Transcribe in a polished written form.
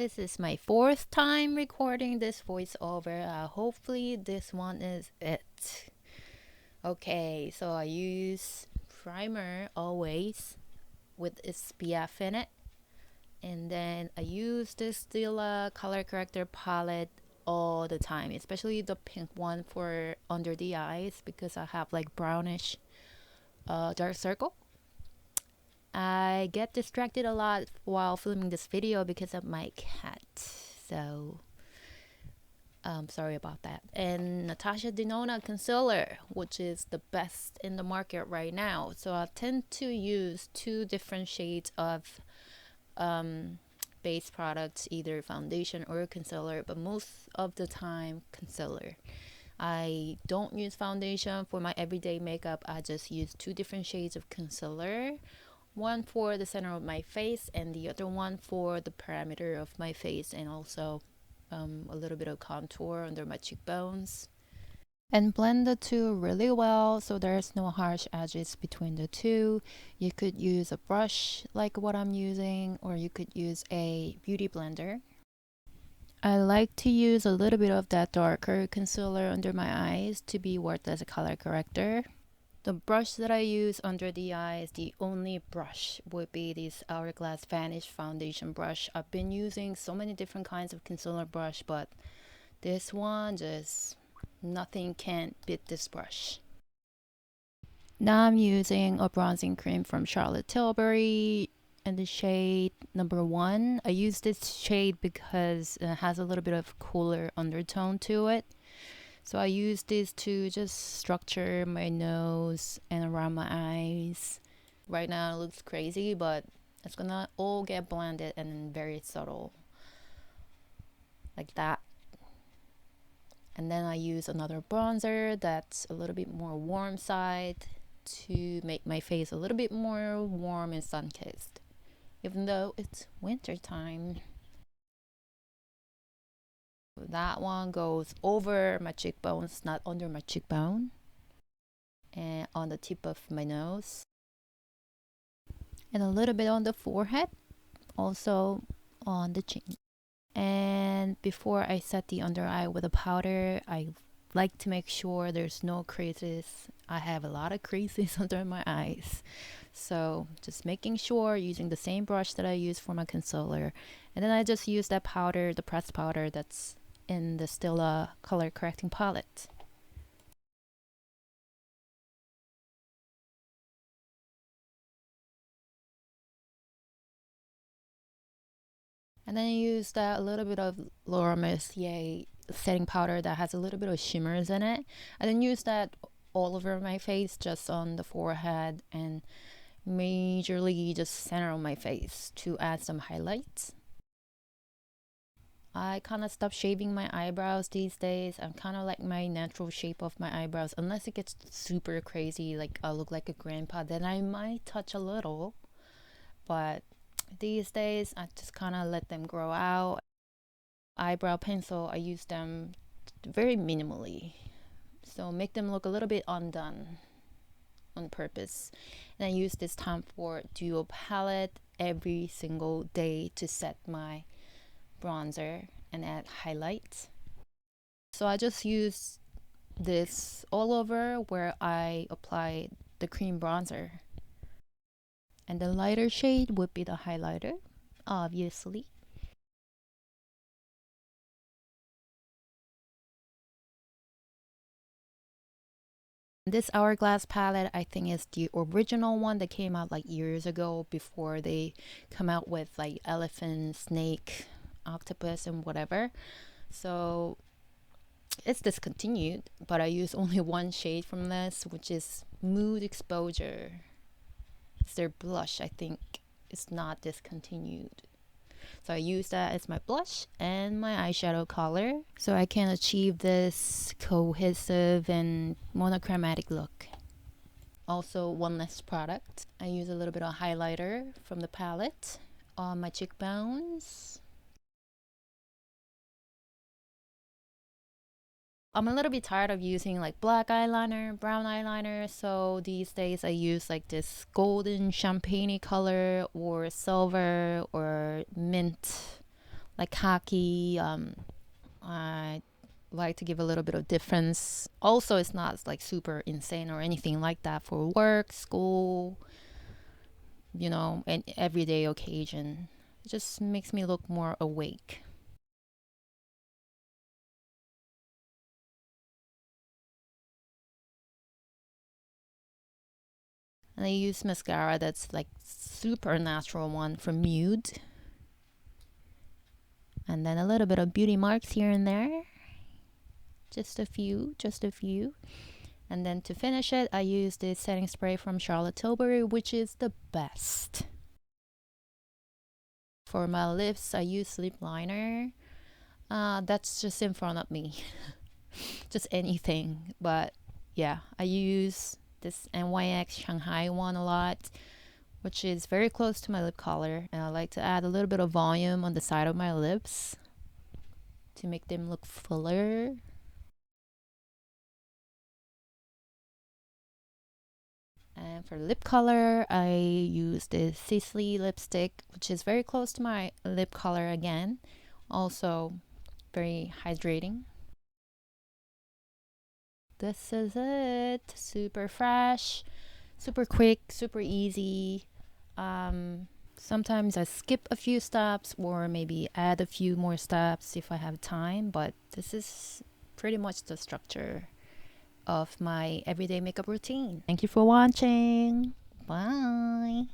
This is my fourth time recording this voiceover. Hopefully, this one is it. Okay, so I use primer always with SPF in it, and then I use this Stila color corrector palette all the time, especially the pink one for under the eyes because I have like brownish dark circle. I get distracted a lot while filming this video because of my cat, so sorry about that. And Natasha Denona concealer, which is the best in the market right now. So I tend to use two different shades of base products, either foundation or concealer, but most of the time concealer. I don't use foundation for my everyday makeup. I just use two different shades of concealer, one for the center of my face and the other one for the perimeter of my face, and also a little bit of contour under my cheekbones, and blend the two really well so there's no harsh edges between the two. You could use a brush like what I'm using, or you could use a beauty blender. I like to use a little bit of that darker concealer under my eyes to be worked as a color corrector. The brush that I use under the eyes, the only brush, would be this Hourglass Vanish foundation brush. I've been using so many different kinds of concealer brush, but this one, just nothing can beat this brush. Now I'm using a bronzing cream from Charlotte Tilbury in the shade number 1. I use this shade because it has a little bit of cooler undertone to it. So I use this to just structure my nose and around my eyes. Right now it looks crazy, but it's gonna all get blended and very subtle. Like that. And then I use another bronzer that's a little bit more warm side to make my face a little bit more warm and sun-kissed, even though it's winter time. That one goes over my cheekbones, not under my cheekbone, and on the tip of my nose, and a little bit on the forehead, also on the chin. And before I set the under eye with a powder, I like to make sure there's no creases. I have a lot of creases under my eyes, so just making sure, using the same brush that I use for my concealer, and then I just use that powder, the pressed powder that's in the Stila color correcting palette. And then I use that a little bit of Laura Mercier setting powder that has a little bit of shimmers in it. I didn't use that all over my face, just on the forehead and majorly just center of my face to add some highlights. I kind of stopped shaving my eyebrows these days. I'm kind of like my natural shape of my eyebrows, unless it gets super crazy, like I look like a grandpa, then I might touch a little. But these days I just kind of let them grow out. Eyebrow pencil, I use them very minimally, so make them look a little bit undone on purpose. And I use this Tom Ford Duo palette every single day to set my bronzer and add highlights. So I just use this all over where I apply the cream bronzer. And the lighter shade would be the highlighter, obviously. This Hourglass palette, I think, is the original one that came out like years ago, before they come out with like elephant, snake, octopus, and whatever. So it's discontinued, but I use only one shade from this, which is Mood Exposure. It's their blush, I think. It's not discontinued. So I use that as my blush and my eyeshadow color, so I can achieve this cohesive and monochromatic look. Also, one less product. I use a little bit of highlighter from the palette on my cheekbones. I'm a little bit tired of using like black eyeliner, brown eyeliner, so these days I use like this golden champagne color or silver or mint like khaki. I like to give a little bit of difference. Also, it's not like super insane or anything like that for work, school, and everyday occasion. It just makes me look more awake. And I use mascara that's like super natural one from Nude. And then a little bit of beauty marks here and there. Just a few, just a few. And then to finish it, I use this setting spray from Charlotte Tilbury, which is the best. For my lips, I use lip liner. That's just in front of me. Just anything. But yeah, I use this NYX Shanghai one a lot, which is very close to my lip color. And I like to add a little bit of volume on the side of my lips to make them look fuller. And for lip color, I use this Sisley lipstick, which is very close to my lip color again. Also very hydrating. This is it. Super fresh, super quick, super easy. Sometimes I skip a few steps or maybe add a few more steps if I have time, but this is pretty much the structure of my everyday makeup routine. Thank you for watching. Bye.